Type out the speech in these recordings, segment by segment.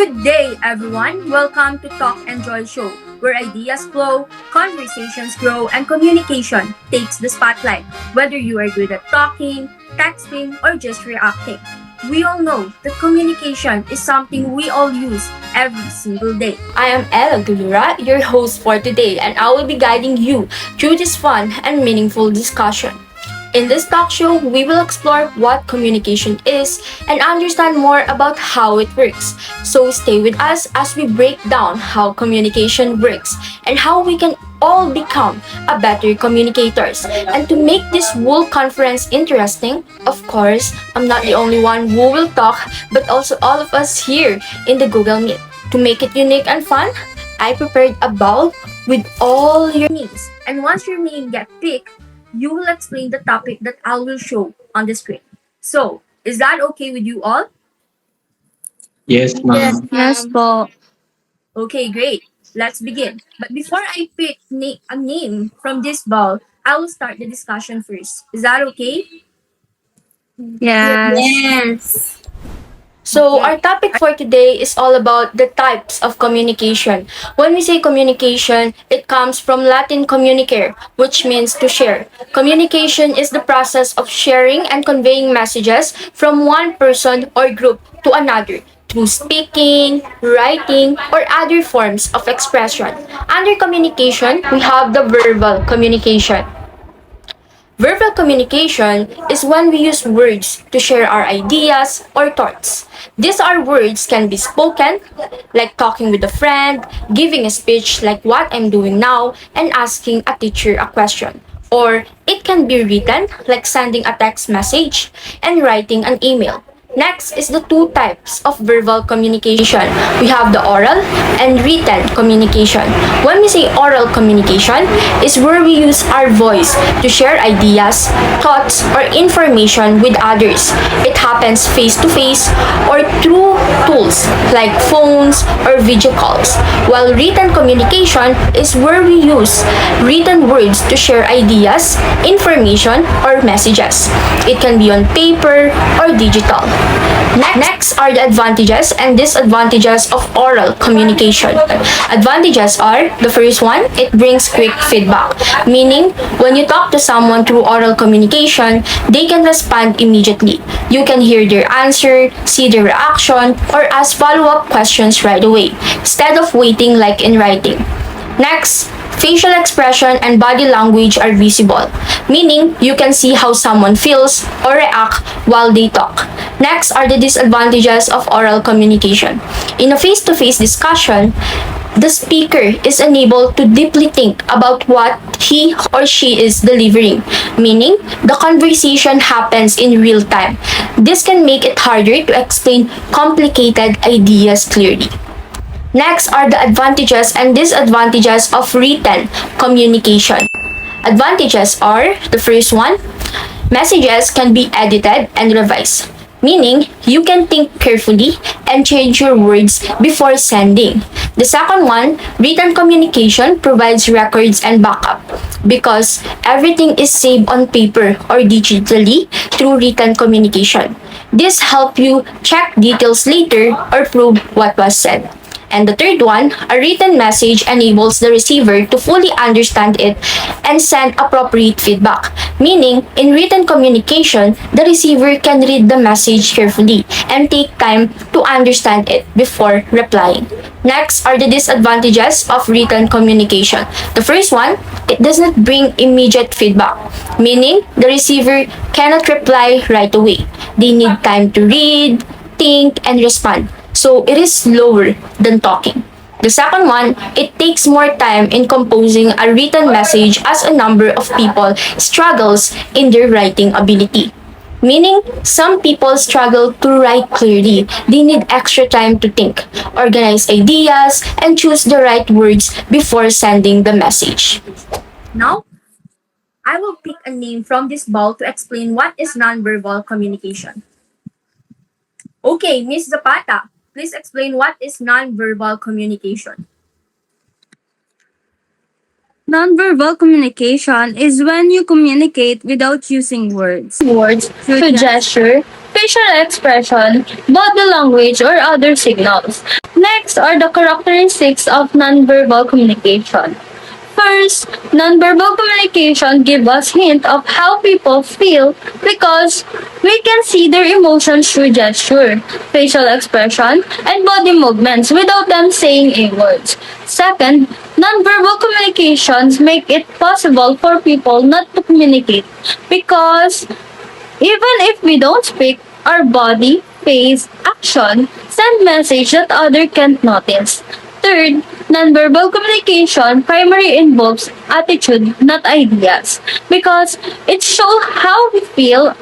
Good day, everyone. Welcome to Talk and Joy Show, where ideas flow, conversations grow, and communication takes the spotlight. Whether you are good at talking, texting, or just reacting, we all know that communication is something we all use every single day. I am Ella Gulura, your host for today, and I will be guiding you through this fun and meaningful discussion. In this talk show, we will explore what communication is and understand more about how it works. So stay with us as we break down how communication works and how we can all become a better communicators. And to make this whole conference interesting, of course, I'm not the only one who will talk, but also all of us here in the Google Meet. To make it unique and fun, I prepared a bowl with all your Names. And once your name gets picked, you will explain the topic that I will show on the screen. So, is that okay with you all? Yes, Yes, ma'am. Yes ma'am. po. Okay, great. Let's begin. But before I pick a name from this ball, I will start the discussion first. Is that okay? Yes. Yes. So, Okay. our topic for today is all about the types of communication. When we say communication, it comes from Latin communicare, which means to share. Communication is the process of sharing and conveying messages from one person or group to another through speaking, writing, or other forms of expression. Under communication, we have the verbal communication. Verbal communication is when we use words to share our ideas or thoughts. These are words can be spoken, like talking with a friend, giving a speech like what I'm doing now, and asking a teacher a question. Or it can be written, like sending a text message and writing an email. Next is the two types of verbal communication. We have the oral and written communication. When we say oral communication, is where we use our voice to share ideas, thoughts, or information with others. It happens face to face or through tools like phones or video calls. While written communication is where we use written words to share ideas, information, or messages. It can be on paper or digital. Next are the advantages and disadvantages of oral communication. Advantages are the first one, it brings quick feedback, meaning when you talk to someone through oral communication, they can respond immediately. You can hear their answer, see their reaction, or ask follow-up questions right away, instead of waiting like in writing. Next, facial expression and body language are visible, meaning you can see how someone feels or react while they talk. Next are the disadvantages of oral communication. In a face-to-face discussion, the speaker is unable to deeply think about what he or she is delivering, meaning the conversation happens in real time. This can make it harder to explain complicated ideas clearly. Next are the advantages and disadvantages of written communication. Advantages are the first one, messages can be edited and revised, meaning you can think carefully and change your words before sending. The second one, written communication provides records and backup because everything is saved on paper or digitally through written communication. This helps you check details later or prove what was said. And the third one, a written message enables the receiver to fully understand it and send appropriate feedback. Meaning, in written communication, the receiver can read the message carefully and take time to understand it before replying. Next are the disadvantages of written communication. The first one, it does not bring immediate feedback, meaning the receiver cannot reply right away. They need time to read, think, and respond. So it is slower than talking. The second one, it takes more time in composing a written message as a number of people struggles in their writing ability. Meaning, some people struggle to write clearly. They need extra time to think, organize ideas, and choose the right words before sending the message. Now, I will pick a name from this ball to explain what is nonverbal communication. Okay, Miss Zapata, please explain what is nonverbal communication. Nonverbal communication is when you communicate without using words. Words Through through gesture, facial expression, body language, or other signals. Next are the characteristics of nonverbal communication. First, nonverbal communication gives us hint of how people feel because we can see their emotions through gesture, facial expression, and body movements without them saying a word. Second, nonverbal communications make it possible for people not to communicate because even if we don't speak, our body, face, action send message that other can't notice. Third, nonverbal communication primarily involves attitude, not ideas, because it shows how we feel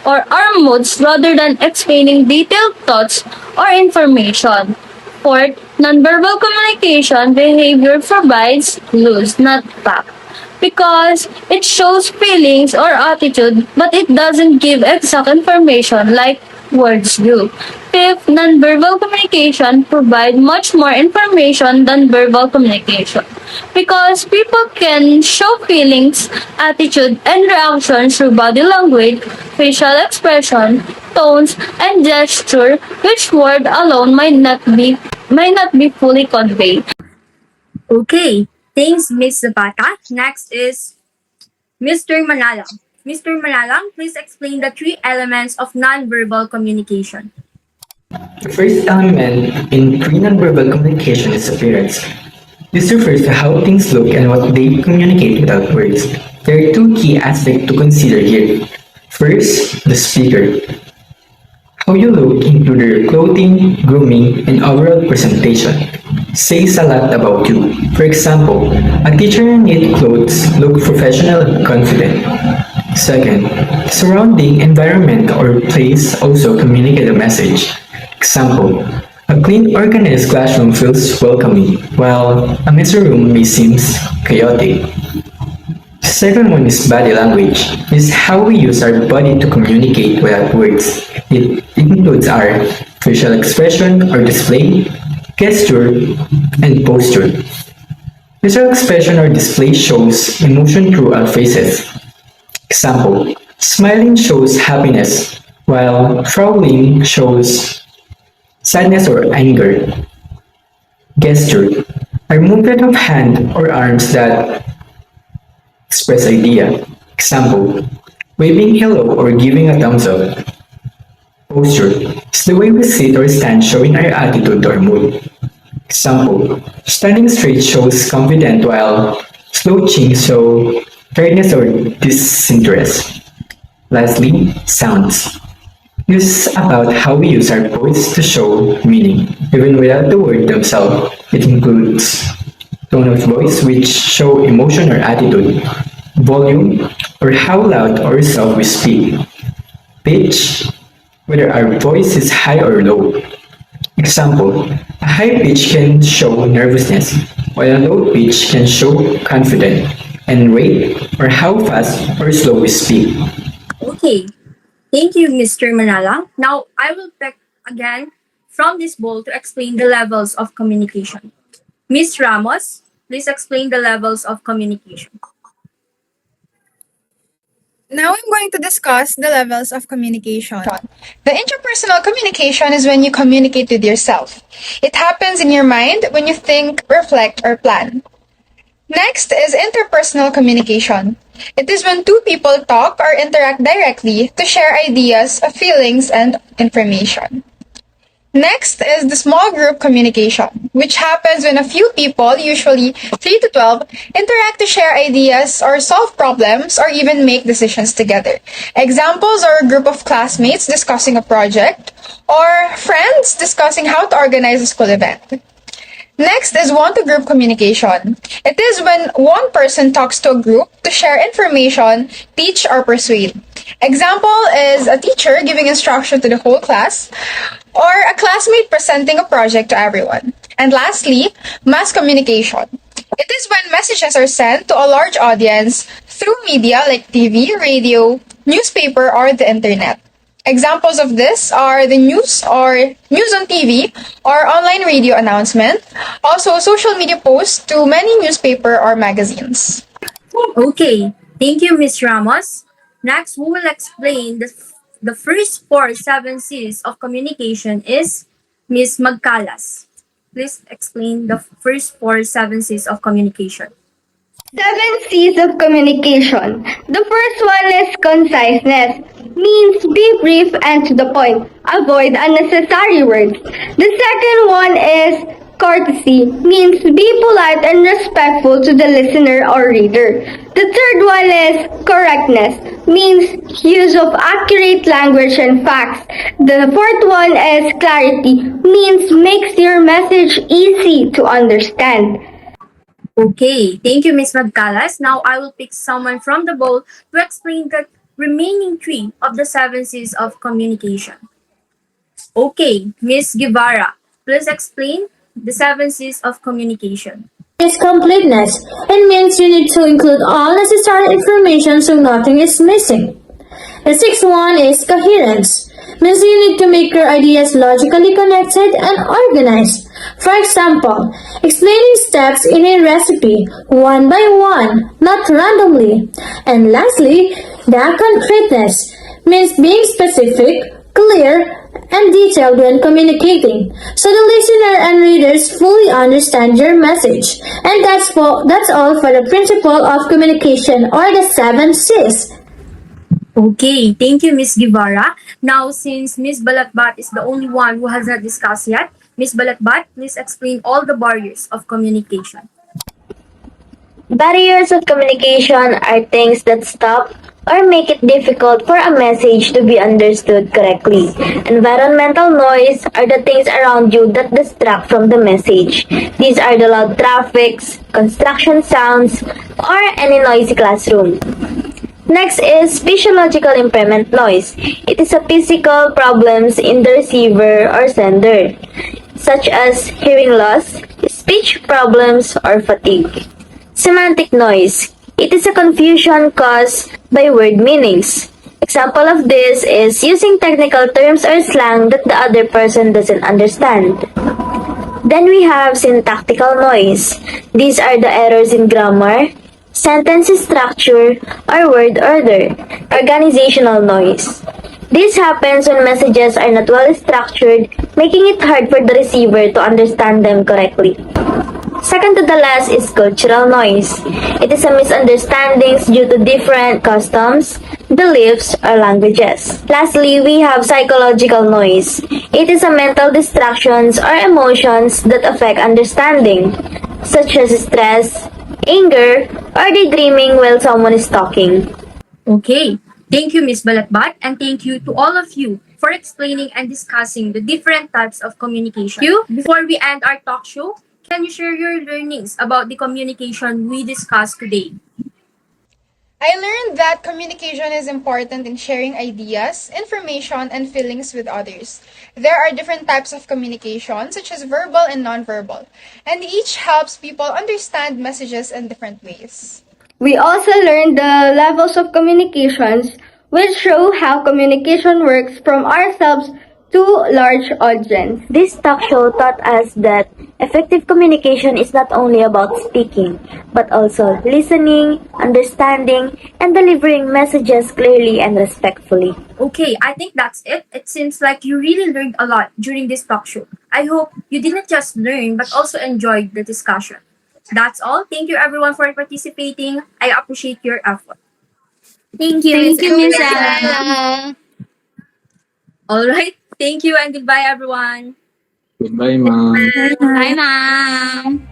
or our moods rather than explaining detailed thoughts or information. Fourth, nonverbal communication behavior provides clues, not facts because it shows feelings or attitude, but it doesn't give exact information like words do. Fifth, nonverbal communication provide much more information than verbal communication because people can show feelings, attitude, and reactions through body language, facial expression, tones, and gesture, which word alone might not be fully conveyed. Okay, thanks, Miss Zapata. Next is Mr. Manalang. Mr. Manalang, please explain the three elements of nonverbal communication. The first element in pre-nonverbal communication is appearance. This refers to how things look and what they communicate without words. There are two key aspects to consider here. First, the speaker. How you look, including your clothing, grooming, and overall presentation, says a lot about you. For example, a teacher in neat clothes look professional and confident. Second, surrounding environment or place also communicate a message. Example, a clean, organized classroom feels welcoming, while a messy room may seem chaotic. Second one is body language. This is how we use our body to communicate without words. It includes our facial expression or display, gesture, and posture. Facial expression or display shows emotion through our faces. Example, smiling shows happiness, while frowning shows sadness or anger. Gesture, are movement of hand or arms that express idea. Example, waving hello or giving a thumbs up. Posture is the way we sit or stand showing our attitude or mood. Example, standing straight shows confident while slouching shows tiredness or disinterest. Lastly, sounds. This is about how we use our voice to show meaning, even without the word themselves. It includes tone of voice, which show emotion or attitude, volume, or how loud or soft we speak, pitch, whether our voice is high or low. Example, a high pitch can show nervousness, while a low pitch can show confidence, and rate, or how fast or slow we speak. Okay, thank you, Mr. Manala. Now, I will pick again from this bowl to explain the levels of communication. Miss Ramos, please explain the levels of communication. Now I'm going to discuss the levels of communication. The interpersonal communication is when you communicate with yourself. It happens in your mind when you think, reflect, or plan. Next is interpersonal communication. It is when two people talk or interact directly to share ideas, feelings, and information. Next is the small group communication, which happens when a few people, usually 3 to 12, interact to share ideas or solve problems or even make decisions together. Examples are a group of classmates discussing a project or friends discussing how to organize a school event. Next is one-to-group communication. It is when one person talks to a group to share information, teach, or persuade. Example is a teacher giving instruction to the whole class, or a classmate presenting a project to everyone. And lastly, mass communication. It is when messages are sent to a large audience through media like TV, radio, newspaper, or the internet. Examples of this are the news or news on TV or online radio announcement, also social media posts to many newspaper or magazines. Okay, thank you, Miss Ramos. Next, we will explain the first four seven C's of communication is Miss Magkalas. Please explain the first four seven C's of communication. 7 C's of communication. The first one is conciseness. Means be brief and to the point. Avoid unnecessary words. The second one is courtesy. Means be polite and respectful to the listener or reader. The third one is correctness. Means use of accurate language and facts. The fourth one is clarity. Means makes your message easy to understand. Okay, thank you, Miss Magkalas. Now I will pick someone from the bowl to explain the remaining three of the seven C's of communication. Okay, Miss Guevara, please explain the seven C's of communication. Is completeness. It means you need to include all necessary information so nothing is missing. The sixth one is coherence. Means you need to make your ideas logically connected and organized. For example, explaining steps in a recipe one by one, not randomly. And lastly, the concreteness means being specific, clear, and detailed when communicating, so the listener and readers fully understand your message. And that's all for the principle of communication or the 7 C's. Okay, thank you, Miss Guevara. Now, since Miss Balatbat is the only one who has not discussed yet, Miss Balatbat, please explain all the barriers of communication. Barriers of communication are things that stop or make it difficult for a message to be understood correctly. Environmental noise are the things around you that distract from the message. These are the loud traffics, construction sounds, or any noisy classroom. Next is physiological impairment noise. It is a physical problems in the receiver or sender, such as hearing loss, speech problems, or fatigue. Semantic noise. It is a confusion caused by word meanings. Example of this is using technical terms or slang that the other person doesn't understand. Then we have syntactical noise. These are the errors in grammar, sentence structure, or word order. Organizational noise. This happens when messages are not well structured, making it hard for the receiver to understand them correctly. Second to the last is cultural noise. It is a misunderstandings due to different customs, beliefs, or languages. Lastly, we have psychological noise. It is a mental distractions or emotions that affect understanding, such as stress, anger, or daydreaming while someone is talking. Okay, thank you, Miss Balatbat, and thank you to all of you for explaining and discussing the different types of communication. Before we end our talk show, can you share your learnings about the communication we discussed today? I learned that communication is important in sharing ideas, information, and feelings with others. There are different types of communication, such as verbal and nonverbal, and each helps people understand messages in different ways. We also learned the levels of communications, which show how communication works from ourselves to large audience. This talk show taught us that effective communication is not only about speaking, but also listening, understanding, and delivering messages clearly and respectfully. Okay, I think that's it. It seems like you really learned a lot during this talk show. I hope you didn't just learn but also enjoyed the discussion. That's all. Thank you everyone for participating. I appreciate your effort. Thank you, Thank you, Miss Anna. Anna. All right. Thank you and goodbye everyone. Goodbye, ma'am. Bye, ma'am.